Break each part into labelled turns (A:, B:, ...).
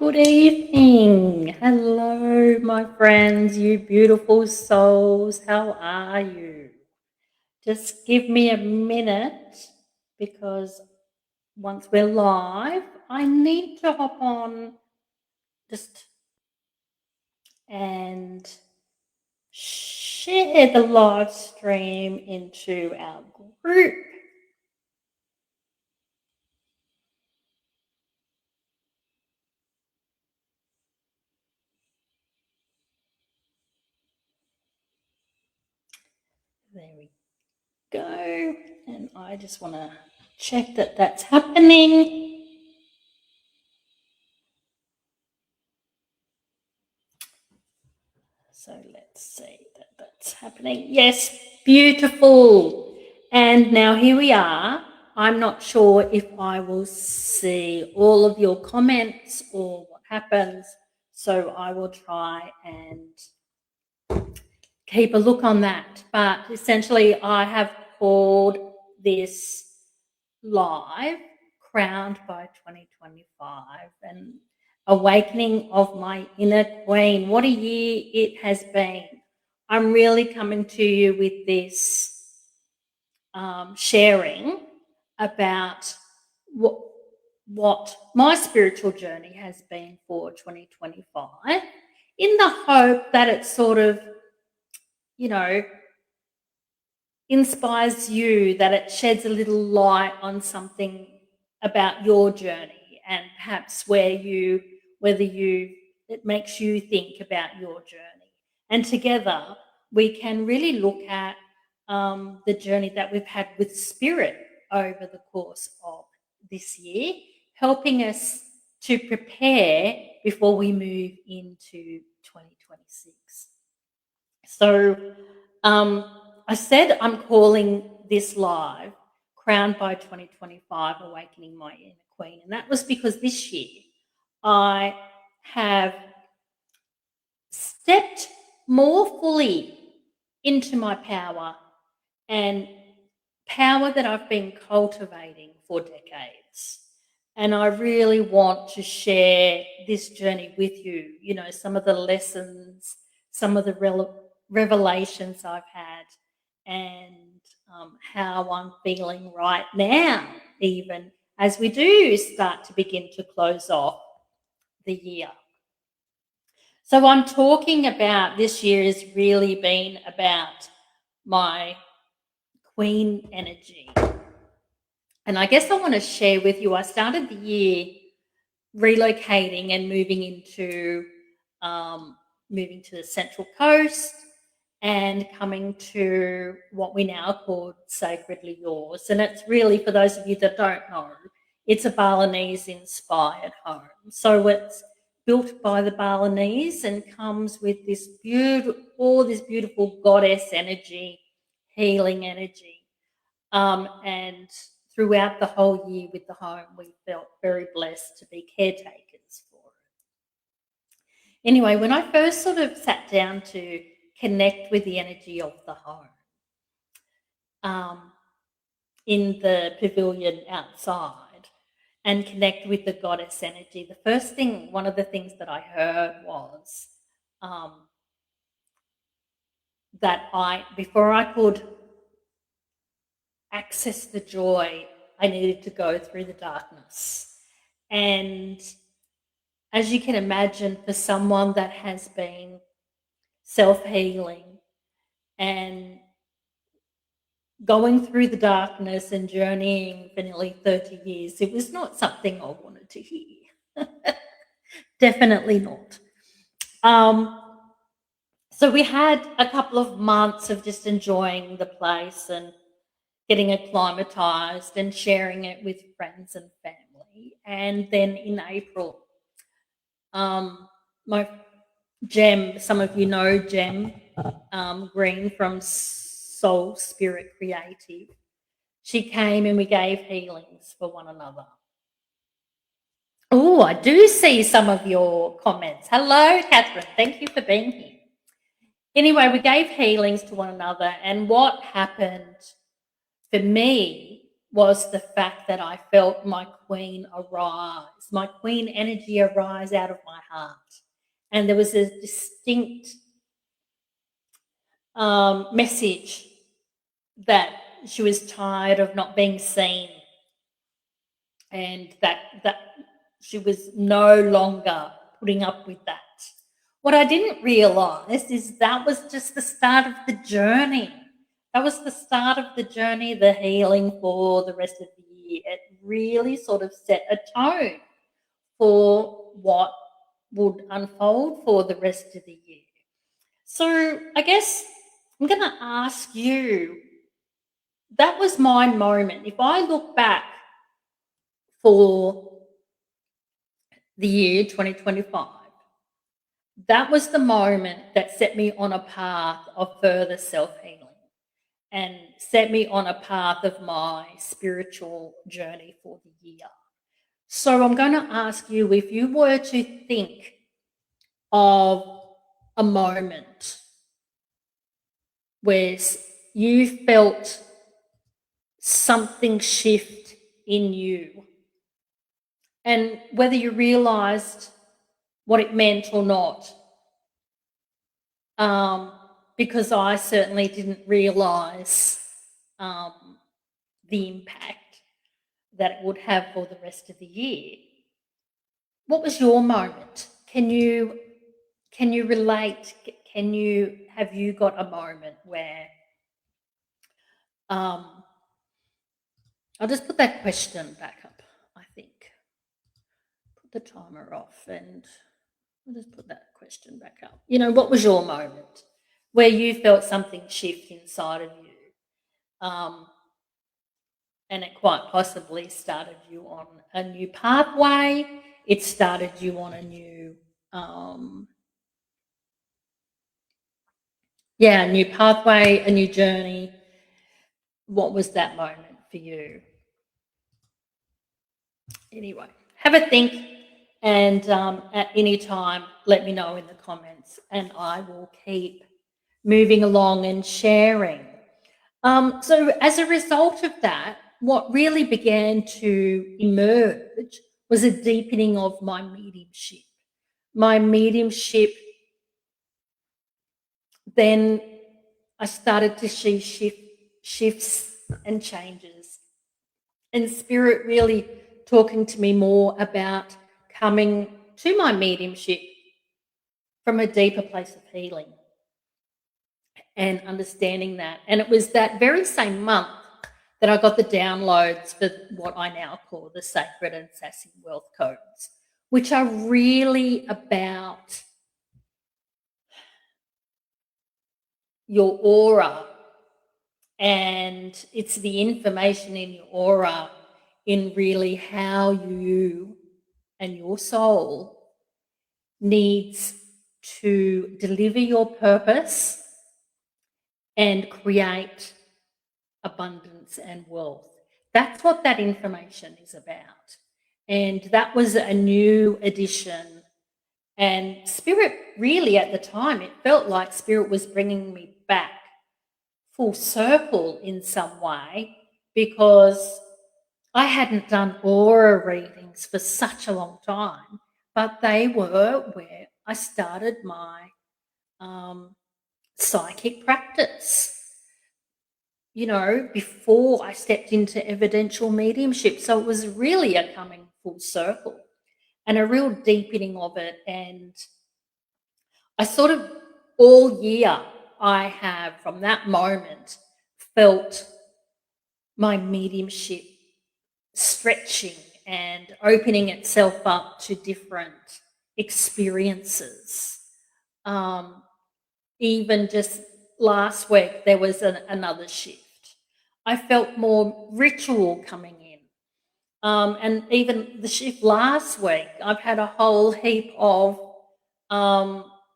A: Good evening. Hello, my friends, you beautiful souls. How are you? Just give me a minute because once we're live, I need to hop on just and share the live stream into our group. There we go. And I just want to check that that's happening. So let's see that that's happening. Yes, beautiful. And now here we are. I'm not sure if I will see all of your comments or what happens. So I will try and keep a look on that. But essentially, I have called this live Crowned by 2025 and Awakening of My Inner Queen. What a year it has been. I'm really coming to you with this sharing about what my spiritual journey has been for 2025 in the hope that it sort of, inspires you, that it sheds a little light on something about your journey and perhaps it makes you think about your journey. And together we can really look at the journey that we've had with spirit over the course of this year, helping us to prepare before we move into 2026. So I said I'm calling this live Crowned by 2025 Awakening My Inner Queen. And that was because this year I have stepped more fully into my power, and power that I've been cultivating for decades. And I really want to share this journey with you, some of the lessons, some of the revelations I've had, and how I'm feeling right now, even as we do start to begin to close off the year. So I'm talking about this year has really been about my queen energy. And I guess I want to share with you, I started the year relocating and moving to the Central Coast and coming to what we now call Sacredly Yours. And it's really, for those of you that don't know, it's a Balinese-inspired home. So it's built by the Balinese and comes with all this beautiful goddess energy, healing energy. And throughout the whole year with the home, we felt very blessed to be caretakers for it. Anyway, when I first sort of sat down to connect with the energy of the home, in the pavilion outside, and connect with the goddess energy, one of the things that I heard was that before I could access the joy, I needed to go through the darkness. And as you can imagine, for someone that has been self-healing and going through the darkness and journeying for nearly 30 years, it was not something I wanted to hear. Definitely not. So we had a couple of months of just enjoying the place and getting acclimatized and sharing it with friends and family. And then in April, my Gem, some of you know Gem Green from Soul Spirit Creative, she came and we gave healings for one another. Oh, I do see some of your comments. Hello, Catherine. Thank you for being here. Anyway, we gave healings to one another, and what happened for me was the fact that I felt my queen arise, my queen energy arise out of my heart. And there was a distinct message that she was tired of not being seen, and that she was no longer putting up with that. What I didn't realize is that was just the start of the journey. That was the start of the journey, the healing for the rest of the year. It really sort of set a tone for what would unfold for the rest of the year. So I guess I'm going to ask you, that was my moment. If I look back for the year 2025, that was the moment that set me on a path of further self-healing and set me on a path of my spiritual journey for the year. So I'm going to ask you, if you were to think of a moment where you felt something shift in you, and whether you realized what it meant or not, because I certainly didn't realize the impact that it would have for the rest of the year. What was your moment? Can you relate? Have you got a moment where I'll just put that question back up, I think. Put the timer off and I'll just put that question back up. You know, what was your moment where you felt something shift inside of you? And it quite possibly started you on a new pathway. It started you on a new, a new pathway, a new journey. What was that moment for you? Anyway, have a think, and at any time, let me know in the comments, and I will keep moving along and sharing. So as a result of that, what really began to emerge was a deepening of my mediumship. My mediumship, then I started to see shifts and changes, and Spirit really talking to me more about coming to my mediumship from a deeper place of healing and understanding that. And it was that very same month that I got the downloads for what I now call the Sacred and Sassy Wealth Codes, which are really about your aura, and it's the information in your aura in really how you and your soul needs to deliver your purpose and create abundance and wealth. That's what that information is about. And that was a new addition. And Spirit, really at the time, it felt like Spirit was bringing me back full circle in some way, because I hadn't done aura readings for such a long time, but they were where I started my psychic practice, you know, before I stepped into evidential mediumship. So it was really a coming full circle and a real deepening of it. And I sort of all year I have, from that moment, felt my mediumship stretching and opening itself up to different experiences. Even just last week, there was another shift. I felt more ritual coming in. And even the shift last week, I've had a whole heap of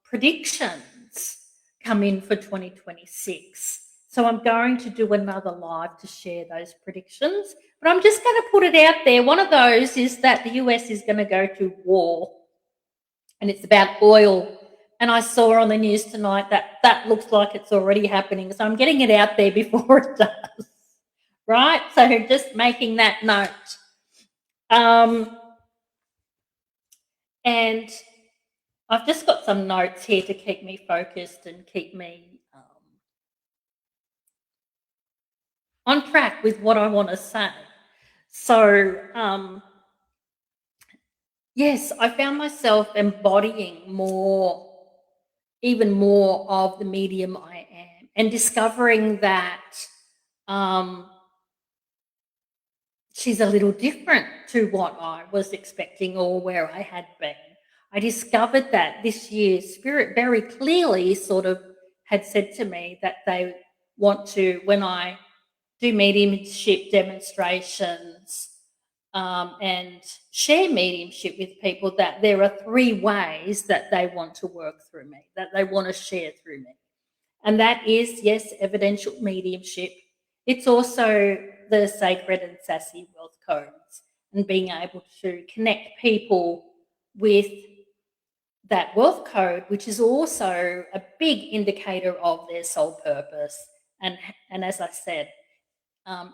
A: predictions come in for 2026. So I'm going to do another live to share those predictions. But I'm just going to put it out there. One of those is that the US is going to go to war, and it's about oil. And I saw on the news tonight that looks like it's already happening. So I'm getting it out there before it does. right? So just making that note. And I've just got some notes here to keep me focused and keep me on track with what I want to say. So, yes, I found myself embodying even more of the medium I am, and discovering that she's a little different to what I was expecting or where I had been. I discovered that this year, Spirit very clearly sort of had said to me that they want to, when I do mediumship demonstrations and share mediumship with people, that there are 3 ways that they want to work through me, that they want to share through me. And that is, yes, evidential mediumship. It's also the Sacred and Sassy wealth codes, and being able to connect people with that wealth code, which is also a big indicator of their soul purpose. And as I said,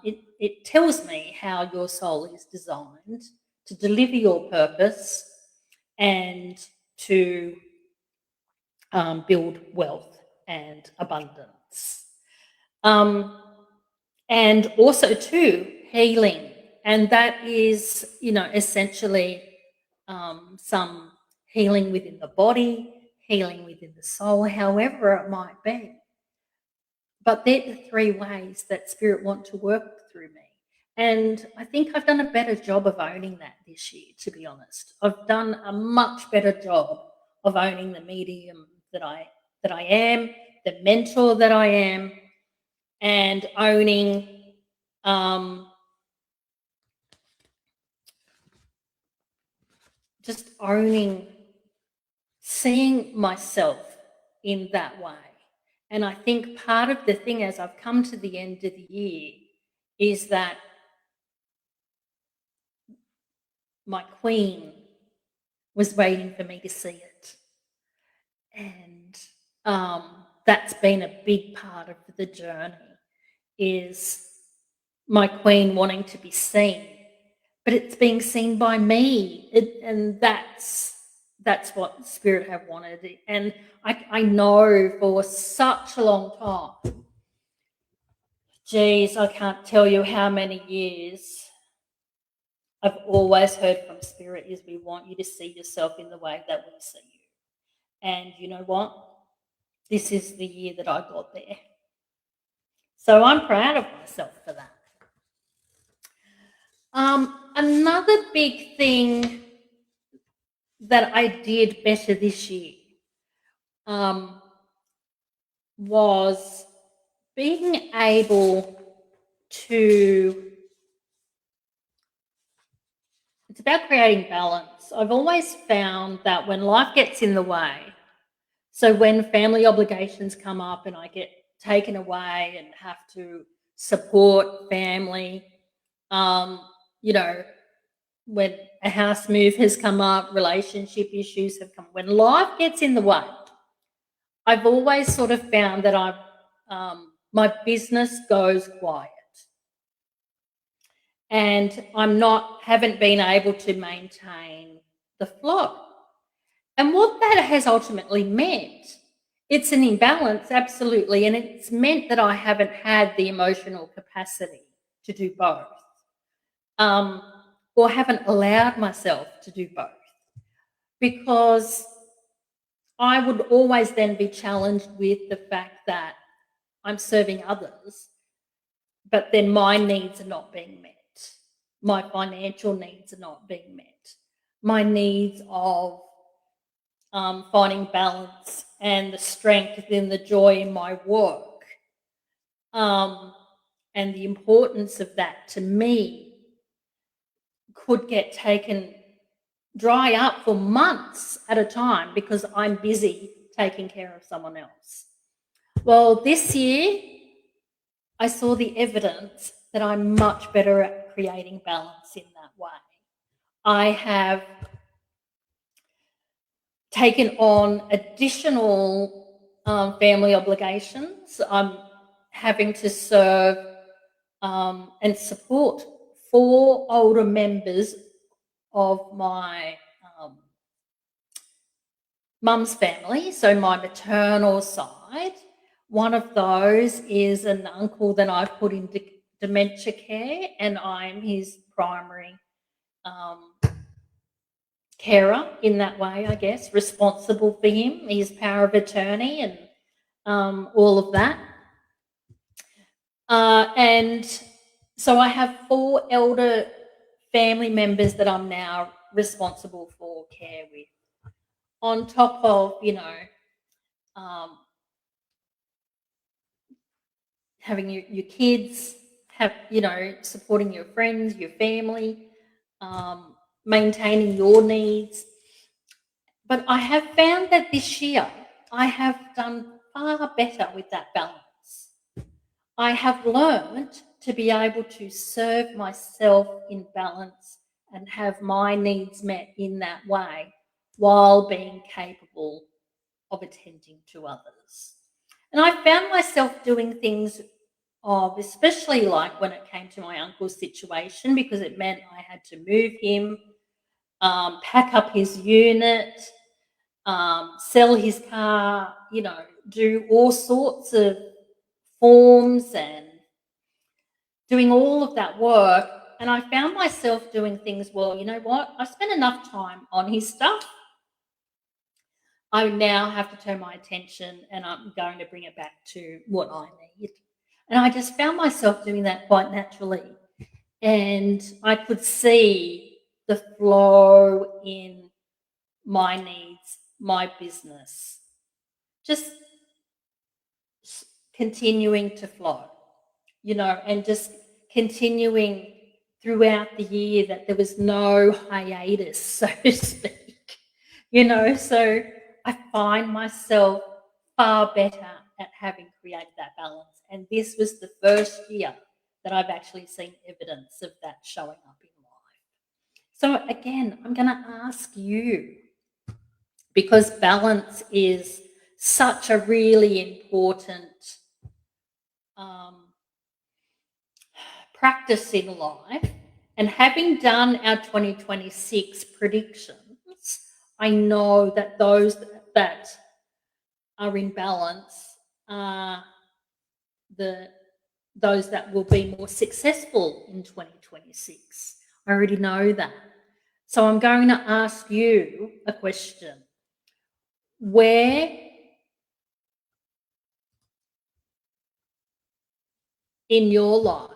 A: it tells me how your soul is designed to deliver your purpose and to build wealth and abundance. And also too, healing. And that is, essentially some healing within the body, healing within the soul, however it might be. But they're the 3 ways that Spirit want to work through me. And I think I've done a better job of owning that this year, to be honest. I've done a much better job of owning the medium that I am, the mentor that I am, and owning just owning, seeing myself in that way. And I think part of the thing, as I've come to the end of the year, is that my queen was waiting for me to see it. And that's been a big part of the journey, is my queen wanting to be seen, but it's being seen by me. And that's what Spirit have wanted. And I know for such a long time, geez, I can't tell you how many years I've always heard from Spirit is, we want you to see yourself in the way that we see you. And you know what? This is the year that I got there. So I'm proud of myself for that. Another big thing that I did better this year was being able to, it's about creating balance. I've always found that when life gets in the way, so when family obligations come up and I get taken away and have to support family, when a house move has come up, relationship issues have come, when life gets in the way, I've always sort of found that my business goes quiet. And haven't been able to maintain the flow. And what that has ultimately meant, it's an imbalance, absolutely, and it's meant that I haven't had the emotional capacity to do both, or haven't allowed myself to do both, because I would always then be challenged with the fact that I'm serving others, but then my needs are not being met. My financial needs are not being met. My needs of finding balance and the strength and the joy in my work, and the importance of that to me could get dry up for months at a time because I'm busy taking care of someone else. Well, this year, I saw the evidence that I'm much better at creating balance in that way. I have taken on additional family obligations. I'm having to serve and support 4 older members of my mum's family, so my maternal side. One of those is an uncle that I put in dementia care, and I'm his primary carer in that way, I guess, responsible for him, his power of attorney and all of that. And so I have 4 elder family members that I'm now responsible for care with, on top of, having your kids, supporting your friends, your family, maintaining your needs. But I have found that this year I have done far better with that balance. I have learned to be able to serve myself in balance and have my needs met in that way while being capable of attending to others. And I found myself doing things especially like when it came to my uncle's situation, because it meant I had to move him, pack up his unit, sell his car, do all sorts of forms and doing all of that work. And I found myself doing things, well, you know what? I spent enough time on his stuff. I now have to turn my attention and I'm going to bring it back to what I need. And I just found myself doing that quite naturally. And I could see the flow in my needs, my business, just continuing to flow, and just continuing throughout the year, that there was no hiatus, so to speak, so I find myself far better at having created that balance. And this was the first year that I've actually seen evidence of that showing up in life. So again, I'm going to ask you, because balance is such a really important practice in life, and having done our 2026 predictions, I know that those that are in balance are those that will be more successful in 2026. I already know that. So I'm going to ask you a question. Where in your life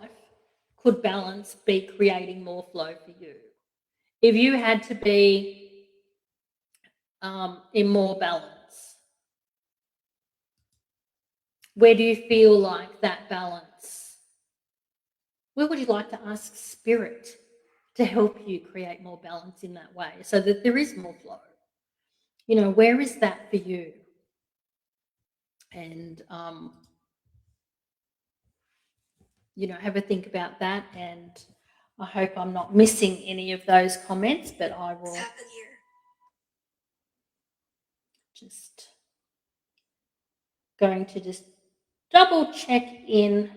A: could balance be creating more flow for you? If you had to be in more balance, where do you feel like that balance? Where would you like to ask Spirit to help you create more balance in that way, so that there is more flow? Where is that for you? And have a think about that. And I hope I'm not missing any of those comments, but I will just going to just double check in.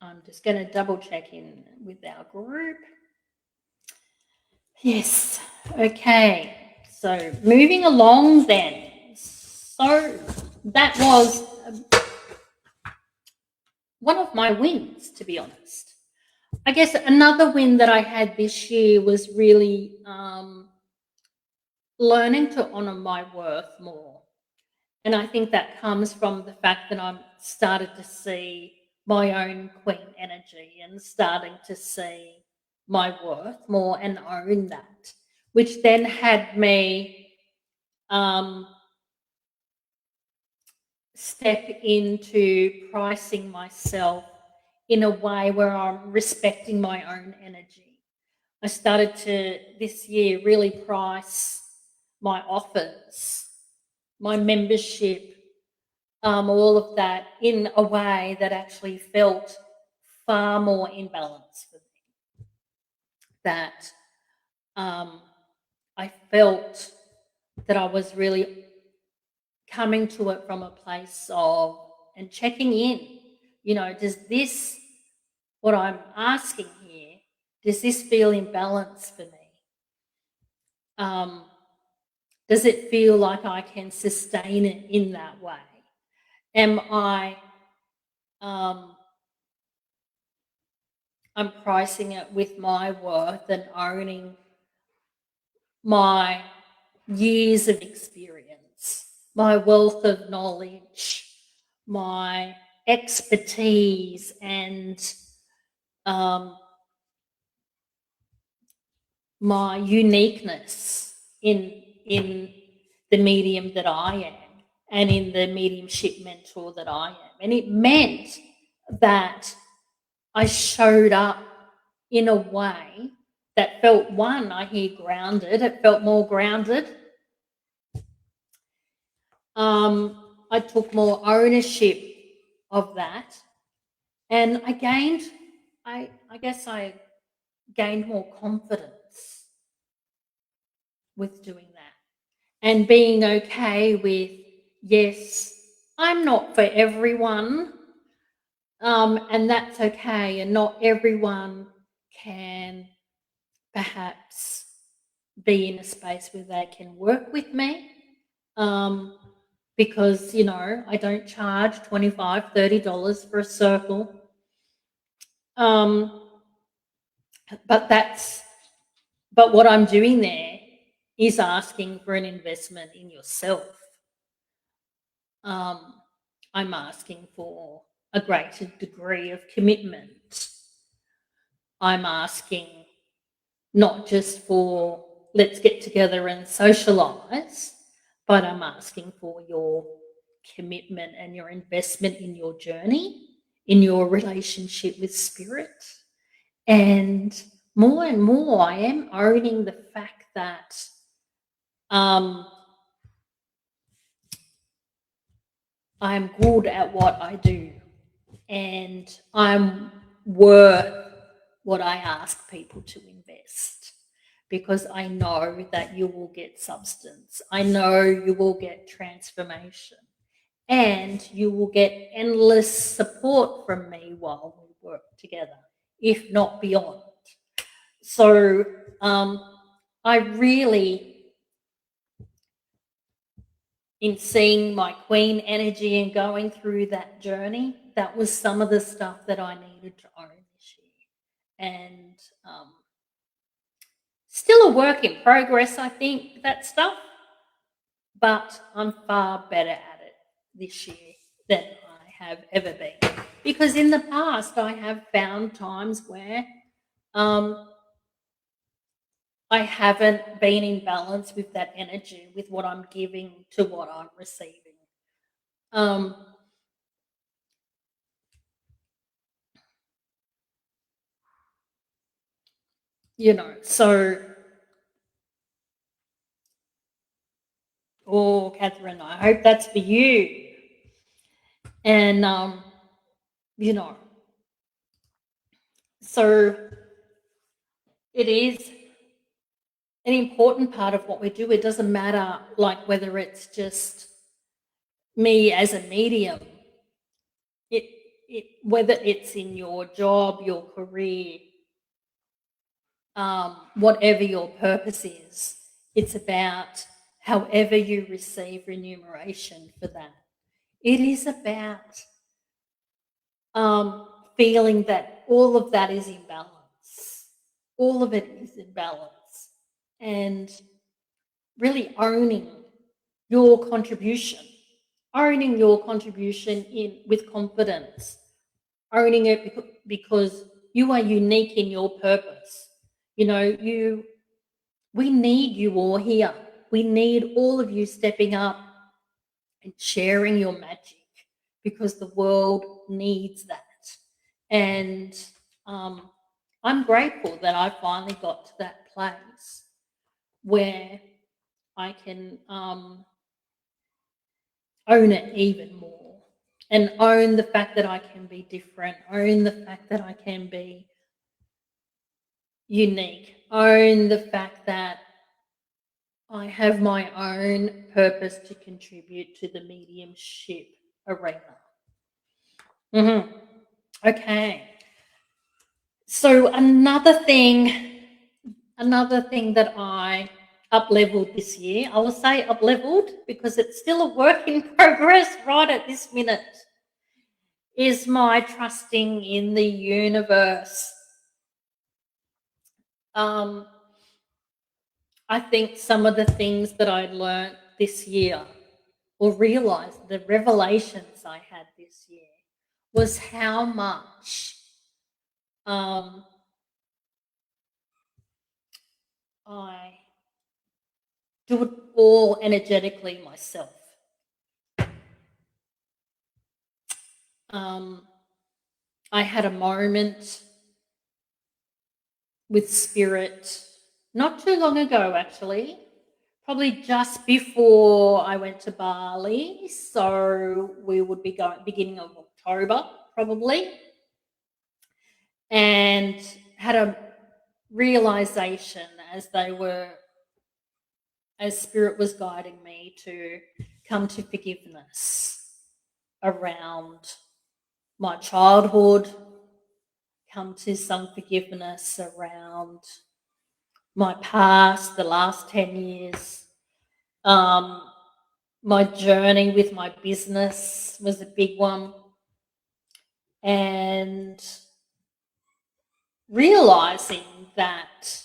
A: I'm just going to double check in with our group. Yes. Okay. So moving along then. So that was one of my wins, to be honest. I guess another win that I had this year was really learning to honour my worth more. And I think that comes from the fact that I'm started to see my own queen energy and starting to see my worth more and own that, which then had me step into pricing myself in a way where I'm respecting my own energy. I started to this year really price my offers, my membership, all of that in a way that actually felt far more in balance for me. That I felt that I was really coming to it from a place of and checking in. You know, does this, what I'm asking here, does this feel in balance for me? Does it feel like I can sustain it in that way? Am I, I'm pricing it with my worth and owning my years of experience, my wealth of knowledge, my expertise, and my uniqueness in the medium that I am and in the mediumship mentor that I am. And it meant that I showed up in a way that felt, one, I hear grounded, it felt more grounded. I took more ownership of that, and I guess I gained more confidence with doing that and being okay with, yes, I'm not for everyone, and that's okay, and not everyone can perhaps be in a space where they can work with me, because, you know, I don't charge $25, $30 for a circle. But what I'm doing there is asking for an investment in yourself. I'm asking for a greater degree of commitment. I'm asking not just for let's get together and socialise, but I'm asking for your commitment and your investment in your journey, in your relationship with spirit. And more, I am owning the fact that I'm good at what I do, and I'm worth what I ask people to invest, because I know that you will get substance. I know you will get transformation, and you will get endless support from me while we work together, if not beyond. So I really, in seeing my queen energy and going through that journey, that was some of the stuff that I needed to own this year. And still a work in progress, I think, that stuff. But I'm far better at it this year than I have ever been. Because in the past, I have found times where I haven't been in balance with that energy, with what I'm giving to what I'm receiving. You know, so, oh, Catherine, I hope that's for you. And, you know, so it is an important part of what we do. It doesn't matter, like, whether it's just me as a medium, whether it's in your job, your career, whatever your purpose is, it's about however you receive remuneration for that. It is about feeling that all of that is in balance. All of it is in balance. And really owning your contribution. Owning your contribution with confidence. Owning it because you are unique in your purpose. You know, we need you all here. We need all of you stepping up and sharing your magic, because the world needs that. And I'm grateful that I finally got to that place where I can own it even more, and own the fact that I can be different, own the fact that I can be unique, own the fact that I have my own purpose to contribute to the mediumship arena. Okay. So another thing that I up-leveled this year, I will say up-leveled because it's still a work in progress right at this minute, is my trusting in the universe. I think some of the things that I learned this year, or realized, the revelations I had this year, was how much I do it all energetically myself. I had a moment with spirit not too long ago, actually, probably just before I went to Bali. So we would be going beginning of October, probably, and had a realization as spirit was guiding me to come to forgiveness around my childhood, come to some forgiveness around my past, the last 10 years. My journey with my business was a big one. And realizing that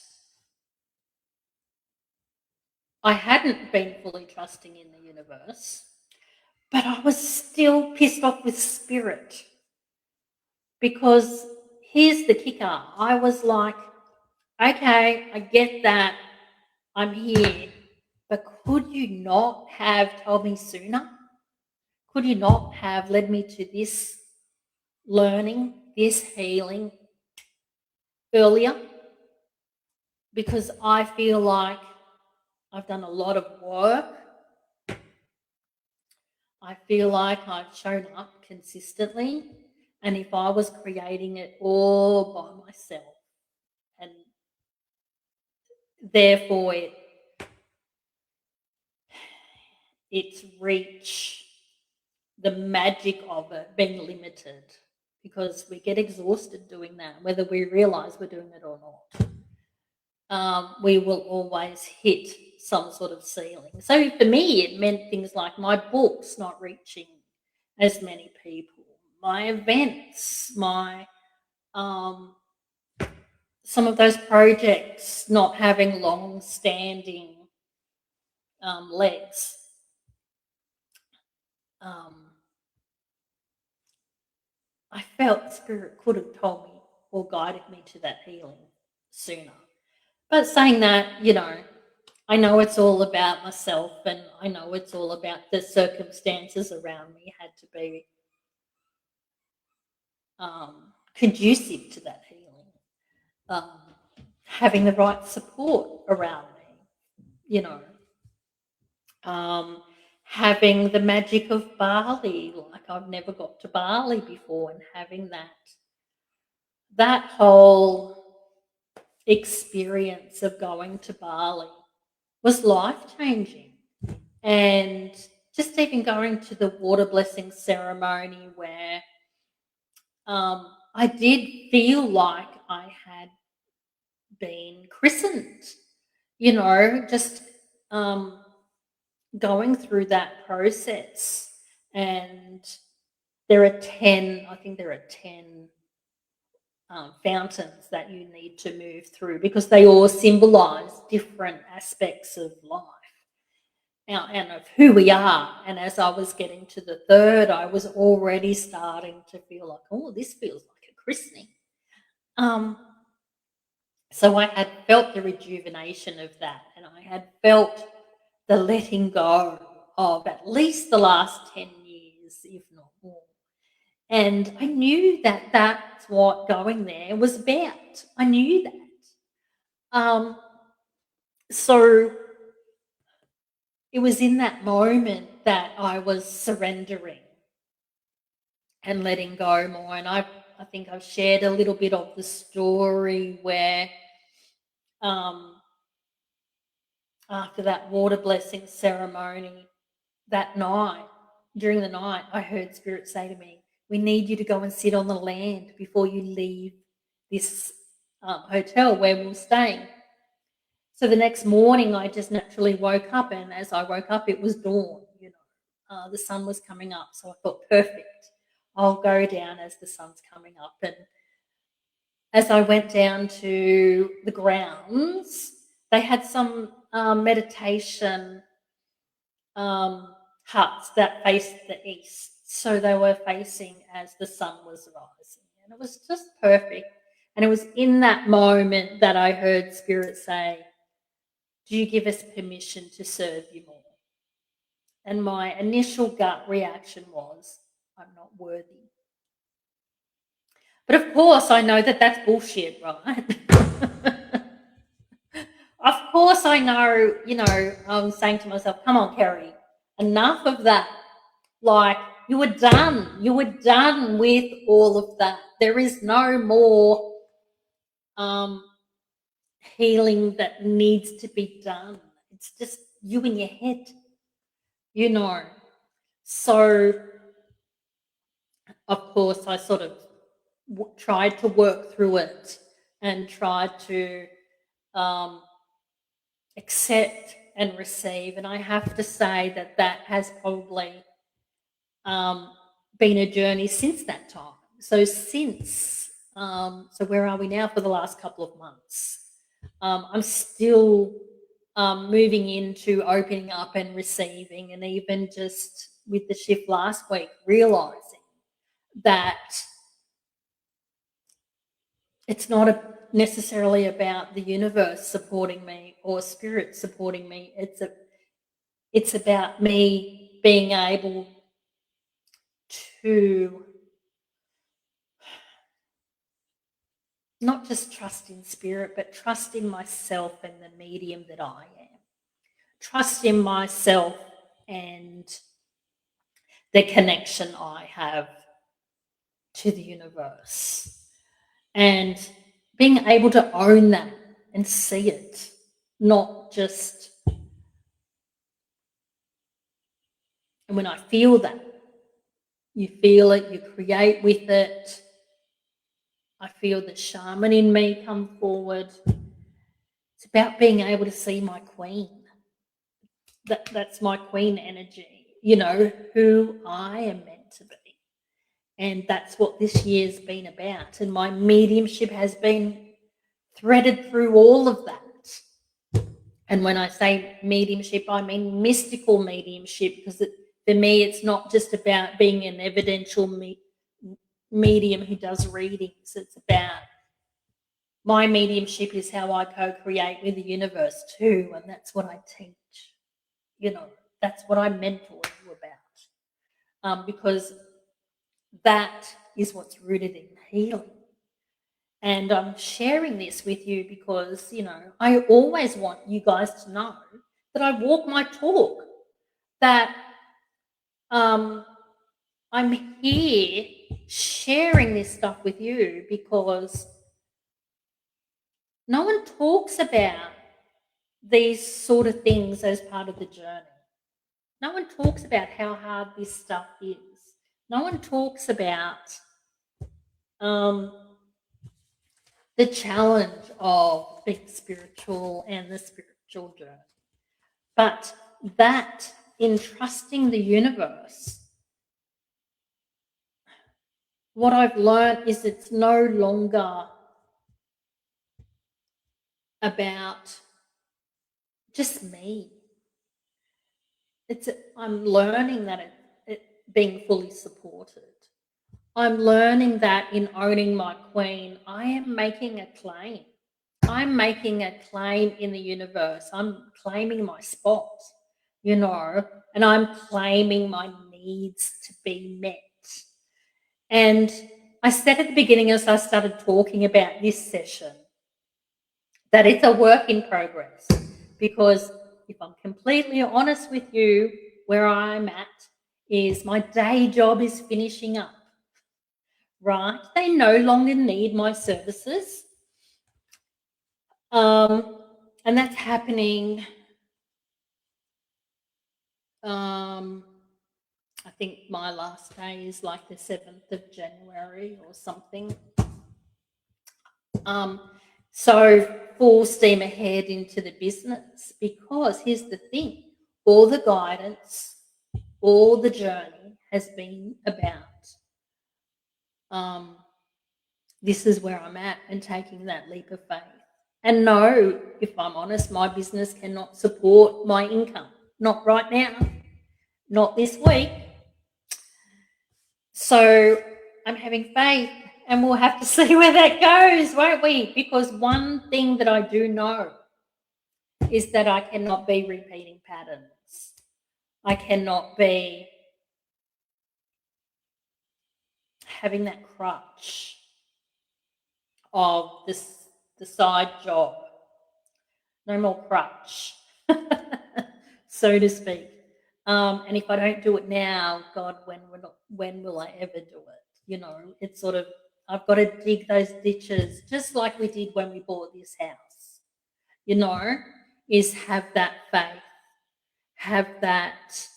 A: I hadn't been fully trusting in the universe, but I was still pissed off with spirit. Because here's the kicker. I was like, okay, I get that I'm here, but could you not have told me sooner? Could you not have led me to this learning, this healing earlier? Because I feel like I've done a lot of work. I feel like I've shown up consistently. And if I was creating it all by myself, and therefore its reach, the magic of it being limited, because we get exhausted doing that, whether we realize we're doing it or not. We will always hit some sort of ceiling. So for me, it meant things like my books not reaching as many people, my events, my some of those projects not having long-standing legs. I felt spirit could have told me or guided me to that healing sooner. But saying that, I know it's all about myself, and I know it's all about the circumstances around me had to be conducive to that healing. Having the right support around me, having the magic of Bali, like I've never got to Bali before, and having that whole experience of going to Bali was life-changing. And just even going to the water blessing ceremony where I did feel like I had been christened, just going through that process. And there are 10 fountains that you need to move through, because they all symbolize different aspects of life and of who we are. And as I was getting to the third, I was already starting to feel like, oh, this feels like a christening. So I had felt the rejuvenation of that, and I had felt the letting go of at least the last 10 years, if not more. And I knew that that's what going there was about. I knew that. So it was in that moment that I was surrendering and letting go more. And I think I've shared a little bit of the story where after that water blessing ceremony, that night, during the night, I heard Spirit say to me, "We need you to go and sit on the land before you leave this hotel where we were staying." So the next morning, I just naturally woke up, and as I woke up, it was dawn. The sun was coming up. So I thought, perfect. I'll go down as the sun's coming up. And as I went down to the grounds, they had some meditation huts that faced the east. So they were facing as the sun was rising. And it was just perfect. And it was in that moment that I heard Spirit say, "Do you give us permission to serve you more?" And my initial gut reaction was, "I'm not worthy." But of course, I know that that's bullshit, right? Of course, I know, I'm saying to myself, come on, Kerry, enough of that. Like, you were done. You were done with all of that. There is no more healing that needs to be done. It's just you in your head, So, of course, I sort of tried to work through it and tried to accept and receive. And I have to say that has probably been a journey since that time. So so where are we now for the last couple of months? I'm still moving into opening up and receiving, and even just with the shift last week, realizing that it's not necessarily about the universe supporting me or spirit supporting me. It's about me being able to not just trust in spirit, but trust in myself and the medium that I am. Trust in myself and the connection I have to the universe. And being able to own that and see it, not just. And when I feel that, you feel it, you create with it. I feel the shaman in me come forward. It's about being able to see my queen. That's my queen energy, who I am meant to be. And that's what this year's been about. And my mediumship has been threaded through all of that. And when I say mediumship, I mean mystical mediumship, because for me, it's not just about being an evidential medium who does readings. It's about my mediumship is how I co-create with the universe too, and that's what I teach. That's what I mentor you about, because that is what's rooted in healing. And I'm sharing this with you because, I always want you guys to know that I walk my talk, that I'm here sharing this stuff with you because no one talks about these sort of things as part of the journey. No one talks about how hard this stuff is. No one talks about the challenge of being spiritual and the spiritual journey. But that, in trusting the universe, what I've learned is it's no longer about just me. I'm learning that it being fully supported. I'm learning that in owning my queen, I am making a claim. I'm making a claim in the universe. I'm claiming my spot, and I'm claiming my needs to be met. And I said at the beginning, as I started talking about this session, that it's a work in progress, because if I'm completely honest with you, where I'm at is my day job is finishing up, right? They no longer need my services. And that's happening I think my last day is like the 7th of January or something. So full steam ahead into the business, because here's the thing, all the guidance, all the journey has been about this is where I'm at and taking that leap of faith. And no, if I'm honest, my business cannot support my income. Not right now, not this week. So I'm having faith, and we'll have to see where that goes, won't we? Because one thing that I do know is that I cannot be repeating patterns. I cannot be having that crutch of the side job. No more crutch, so to speak. And if I don't do it now, God, when will I ever do it? You know, it's sort of, I've got to dig those ditches, just like we did when we bought this house. You know, is have that faith, have that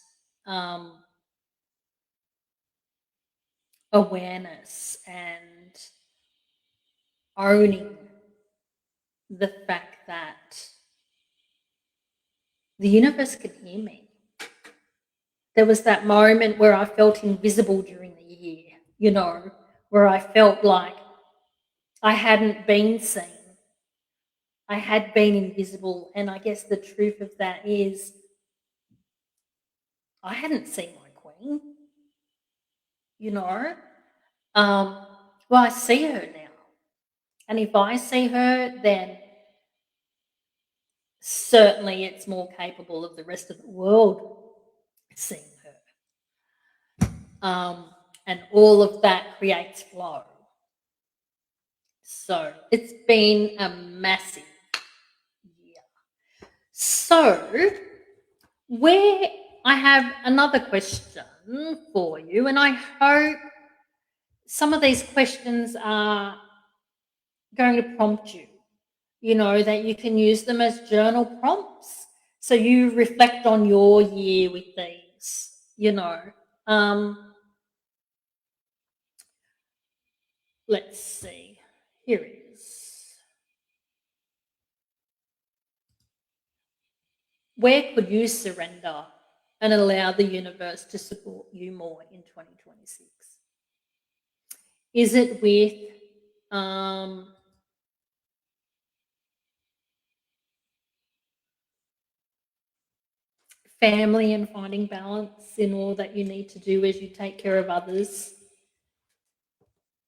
A: awareness, and owning the fact that the universe can hear me. There was that moment where I felt invisible during the year, you know, where I felt like I hadn't been seen. I had been invisible. And I guess the truth of that is I hadn't seen my queen, you know. Well, I see her now. And if I see her, then certainly it's more capable of the rest of the world seeing her. And all of that creates flow. So it's been a massive year. So where I have another question for you, and I hope some of these questions are going to prompt you, you know, that you can use them as journal prompts. So you reflect on your year with these, you know. Let's see. Here it is. Where could you surrender and allow the universe to support you more in 2026? Is it with family and finding balance in all that you need to do as you take care of others?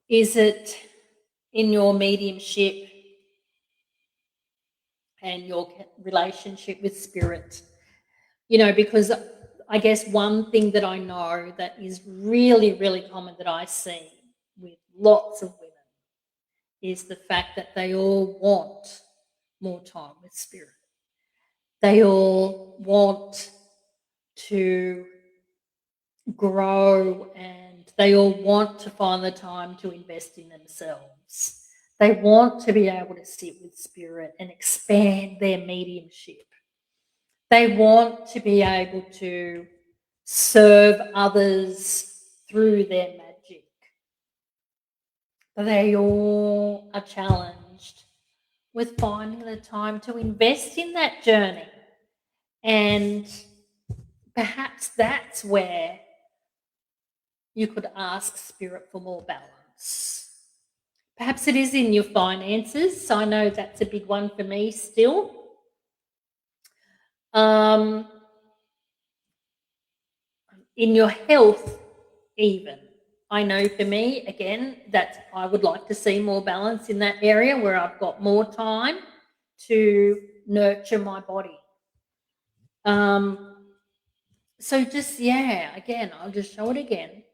A: Is it in your mediumship and your relationship with spirit? You know, because I guess one thing that I know that is really, really common that I see with lots of women is the fact that they all want more time with spirit. They all want to grow, and they all want to find the time to invest in themselves. They want to be able to sit with spirit and expand their mediumship. They want to be able to serve others through their magic. But they all are challenged with finding the time to invest in that journey. And perhaps that's where you could ask spirit for more balance. Perhaps it is in your finances. So I know that's a big one for me still. In your health, even. I know for me, again, that I would like to see more balance in that area where I've got more time to nurture my body. So just, yeah, again, I'll just show it again.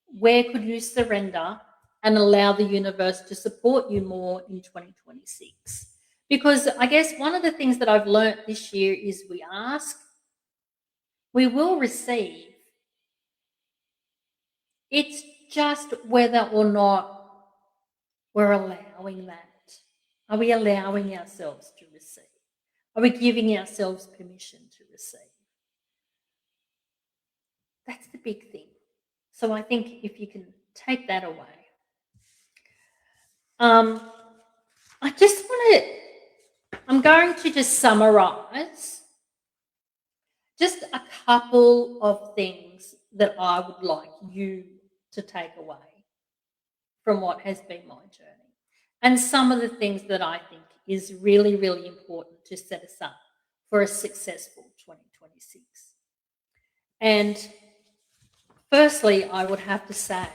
A: Where could you surrender and allow the universe to support you more in 2026? Because I guess one of the things that I've learnt this year is we ask, we will receive. It's just whether or not we're allowing that. Are we allowing ourselves to receive? Are we giving ourselves permission to receive? That's the big thing. So I think if you can take that away. I just want to, I'm going to just summarize just a couple of things that I would like you to take away from what has been my journey. And some of the things that I think is really, really important to set us up for a successful 2026. And firstly, I would have to say,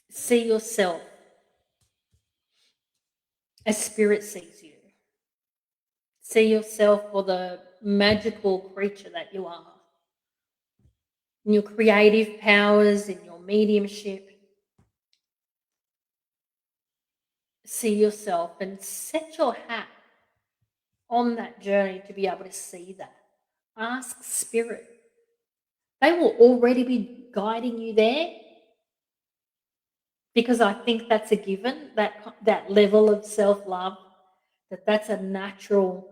A: see yourself as spirit sees you. See yourself for the magical creature that you are, in your creative powers, in your mediumship. See yourself and set your hat on that journey to be able to see that. Ask spirit. They will already be guiding you there, because I think that's a given, that level of self-love, that's a natural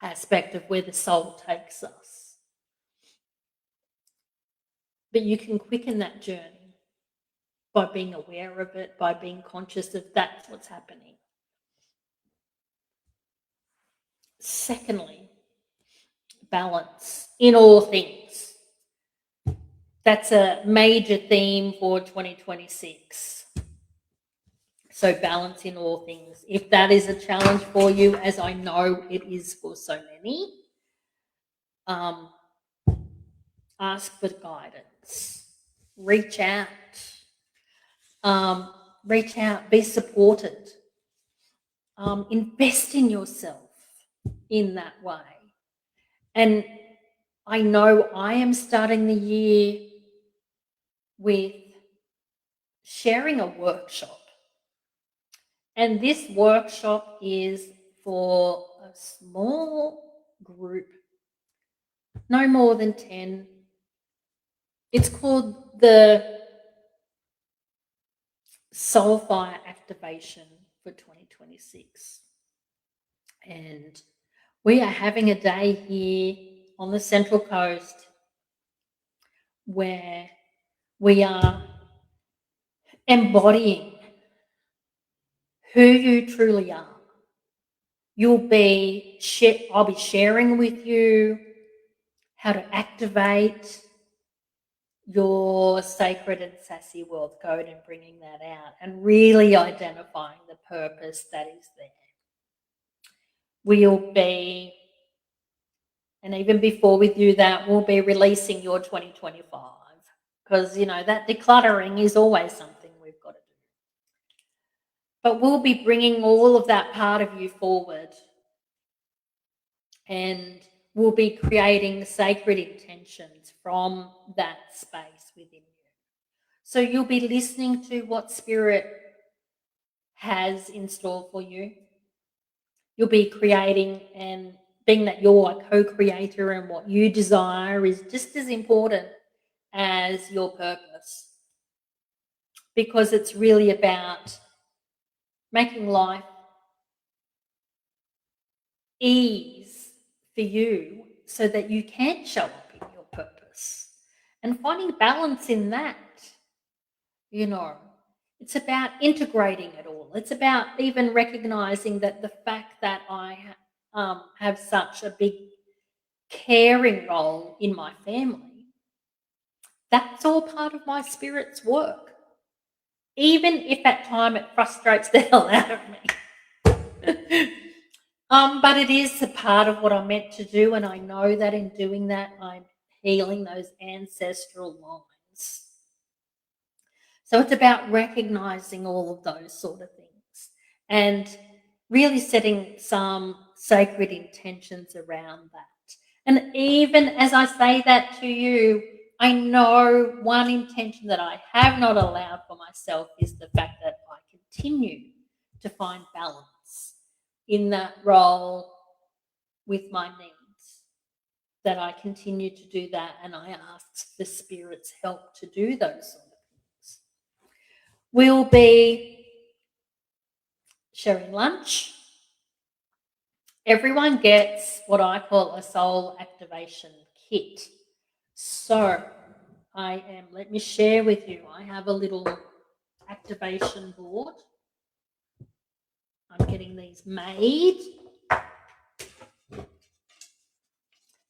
A: aspect of where the soul takes us. But you can quicken that journey by being aware of it, by being conscious of that's what's happening. Secondly, balance in all things. That's a major theme for 2026. So balance in all things. If that is a challenge for you, as I know it is for so many, ask for guidance. Reach out. Be supported. Invest in yourself in that way. And I know I am starting the year with sharing a workshop. And this workshop is for a small group, no more than 10. It's called the Soulfire Activation for 2026. And we are having a day here on the Central Coast where we are embodying who you truly are. I'll be sharing with you how to activate your sacred and sassy world code and bringing that out and really identifying the purpose that is there. We'll be, and even before we do that, we'll be releasing your 2025, because, that decluttering is always something we've got to do. But we'll be bringing all of that part of you forward, and we'll be creating sacred intentions from that space within you. So you'll be listening to what Spirit has in store for you. You'll be creating, and being that you're a co-creator, and what you desire is just as important as your purpose, because it's really about making life ease for you so that you can show up in your purpose, and finding balance in that. It's about integrating it all. It's about even recognizing that the fact that I have such a big caring role in my family, that's all part of my spirit's work, even if at time it frustrates the hell out of me. But it is a part of what I'm meant to do, and I know that in doing that, I'm healing those ancestral lines. So it's about recognizing all of those sort of things and really setting some sacred intentions around that. And even as I say that to you, I know one intention that I have not allowed for myself is the fact that I continue to find balance in that role with my needs, that I continue to do that, and I ask the Spirit's help to do those sort of things. We'll be sharing lunch. Everyone gets what I call a soul activation kit. So let me share with you, I have a little activation board. I'm getting these made.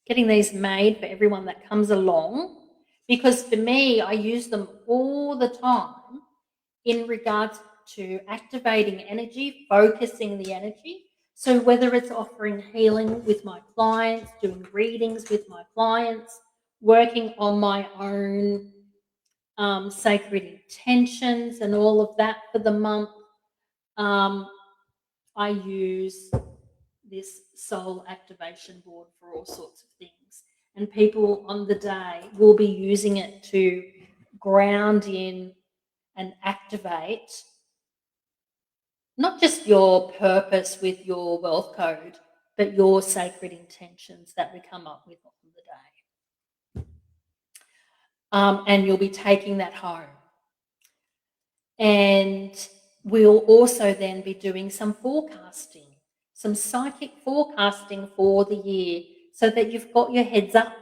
A: Getting these made for everyone that comes along, because for me, I use them all the time in regards to activating energy, focusing the energy. So whether it's offering healing with my clients, doing readings with my clients, working on my own sacred intentions and all of that for the month, I use this soul activation board for all sorts of things. And people on the day will be using it to ground in and activate not just your purpose with your wealth code, but your sacred intentions that we come up with on the day. And you'll be taking that home. And we'll also then be doing some forecasting, some psychic forecasting for the year, so that you've got your heads up.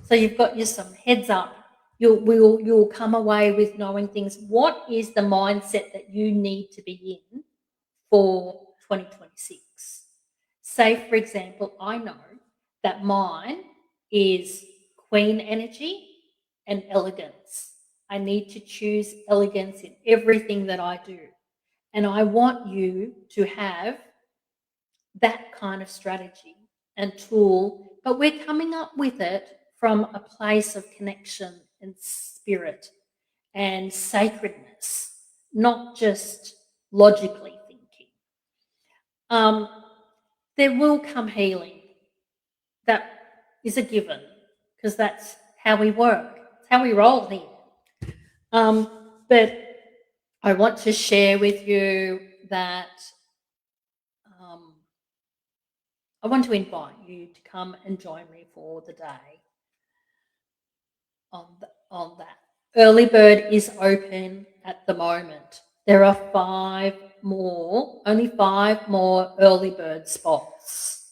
A: So you've got some heads up. You'll come away with knowing things. What is the mindset that you need to be in for 2026? Say, for example, I know that mine is Queen energy and elegance. I need to choose elegance in everything that I do. And I want you to have that kind of strategy and tool, but we're coming up with it from a place of connection and spirit and sacredness, not just logically thinking. There will come healing. That is a given, because that's how we work. It's how we roll here. But I want to share with you that I want to invite you to come and join me for the day on that. Early bird is open at the moment. There are only 5 more early bird spots.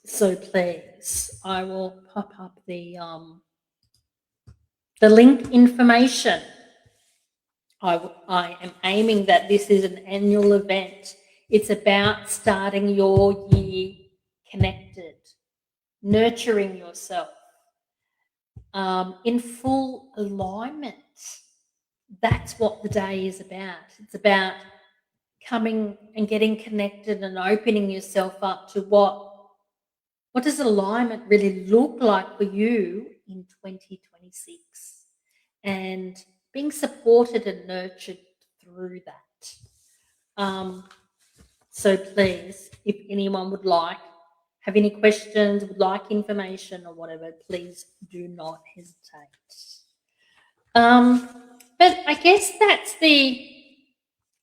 A: So please, I will pop up the link information. I am aiming that this is an annual event. It's about starting your year connected, nurturing yourself, in full alignment. That's what the day is about. It's about coming and getting connected and opening yourself up to what does alignment really look like for you in 2026, and being supported and nurtured through that. So please, if anyone would have any questions, would like information or whatever, please do not hesitate. But I guess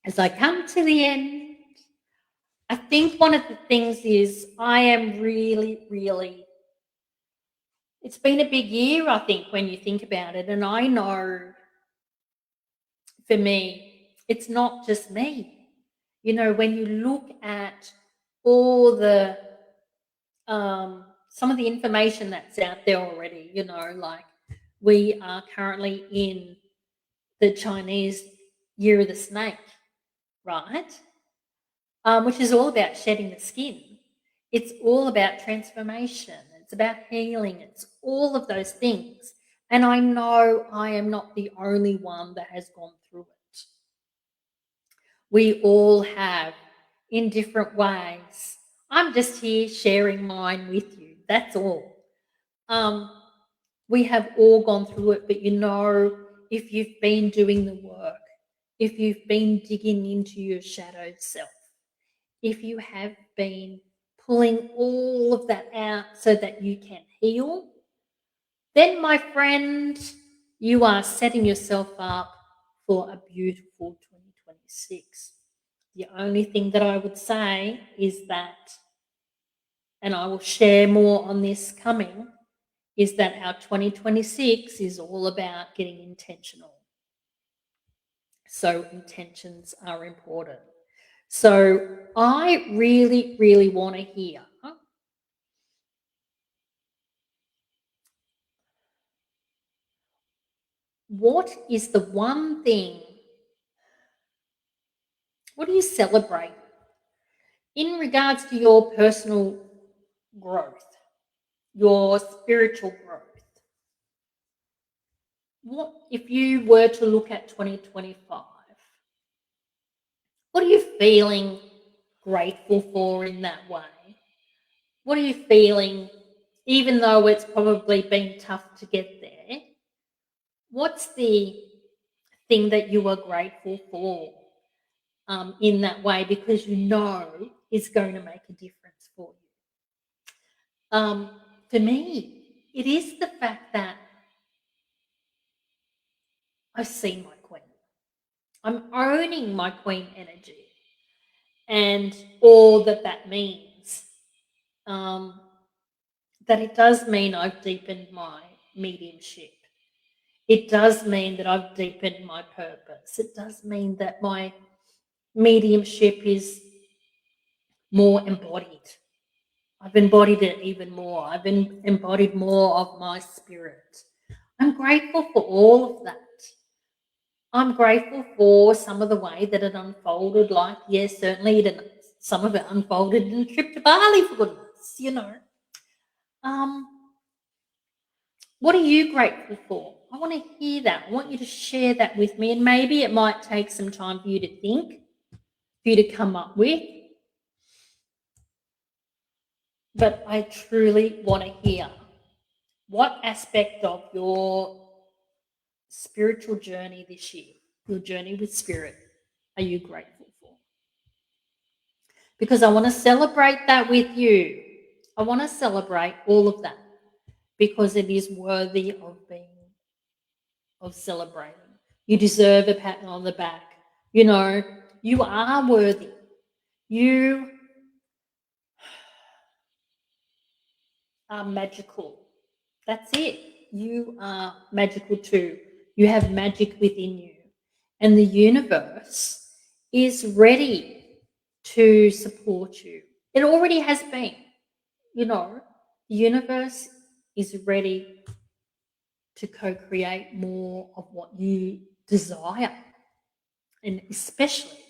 A: as I come to the end, I think one of the things is I am really, really, it's been a big year, I think, when you think about it. And I know for me, it's not just me. You know, when you look at all the, some of the information that's out there already, you know, like we are currently in the Chinese Year of the Snake, right? Which is all about shedding the skin. It's all about transformation. It's about healing. It's all of those things. And I know I am not the only one that has gone through it. We all have in different ways. I'm just here sharing mine with you. That's all. We have all gone through it, but you know, if you've been doing the work, if you've been digging into your shadow self, if you have been pulling all of that out so that you can heal, then, my friend, you are setting yourself up for a beautiful 2026. The only thing that I would say is that, and I will share more on this coming, is that our 2026 is all about getting intentional. So intentions are important. So I really, really want to hear what is the one thing, what do you celebrate in regards to your personal growth, your spiritual growth? What if you were to look at 2025? What are you feeling grateful for in that way? What are you feeling, even though it's probably been tough to get there? What's the thing that you are grateful for in that way, because you know is going to make a difference for you? For me, it is the fact that I see my queen. I'm owning my queen energy and all that that means. That it does mean I've deepened my mediumship. It does mean that I've deepened my purpose. It does mean that my mediumship is more embodied. I've embodied it even more. I've embodied more of my spirit. I'm grateful for all of that. I'm grateful for some of the way that it unfolded. Like, yes, certainly some of it unfolded in a trip to Bali, for goodness, you know. What are you grateful for? I want to hear that. I want you to share that with me. And maybe it might take some time for you to think, for you to come up with. But I truly want to hear what aspect of your spiritual journey this year, your journey with spirit, are you grateful for? Because I want to celebrate that with you. I want to celebrate all of that because it is worthy of celebrating. You deserve a pat on the back. You know, you are worthy. You are magical. That's it. You are magical too. You have magic within you. And the universe is ready to support you. It already has been. You know, the universe is ready to co-create more of what you desire. And especially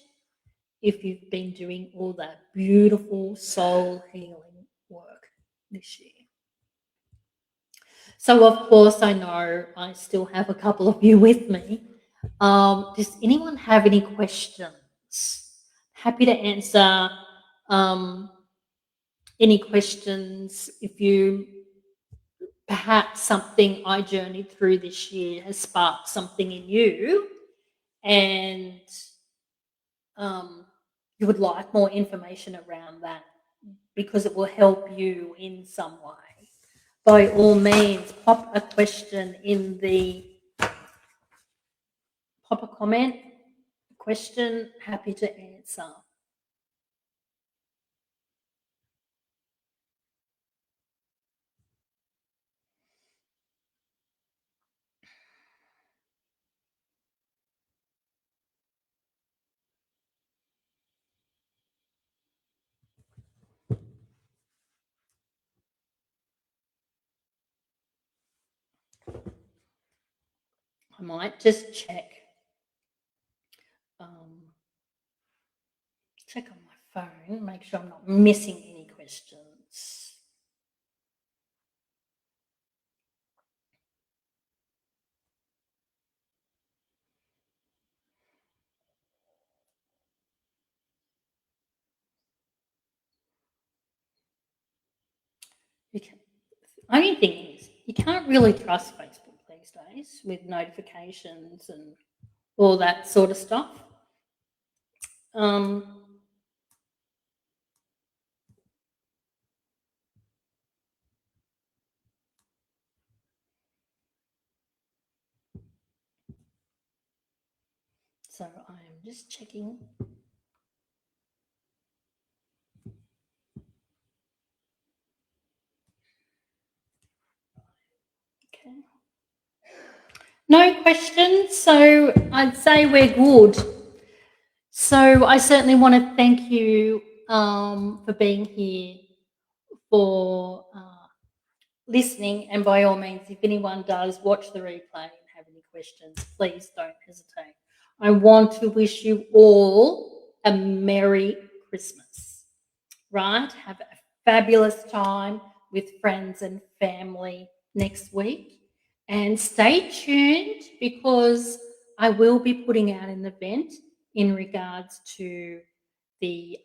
A: if you've been doing all that beautiful soul healing work this year. So, of course, I know I still have a couple of you with me. Does anyone have any questions? Happy to answer any questions. If you perhaps something I journeyed through this year has sparked something in you, and you would like more information around that because it will help you in some way, by all means, pop a question in pop a comment, question, happy to answer. I might just check on my phone, make sure I'm not missing any questions. Only thing is, you can't really trust Facebook these days with notifications and all that sort of stuff. So I am just checking. Okay. No questions, so I'd say we're good. So I certainly want to thank you for being here, for listening, and by all means, if anyone does watch the replay and have any questions, please don't hesitate. I want to wish you all a Merry Christmas, right? Have a fabulous time with friends and family next week, and stay tuned because I will be putting out an event in regards to the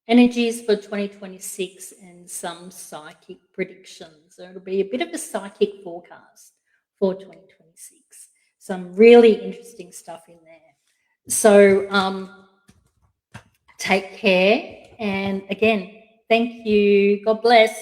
A: energies for 2026 and some psychic predictions. So it'll be a bit of a psychic forecast for 2026. Some really interesting stuff in there. So take care. And again, thank you. God bless.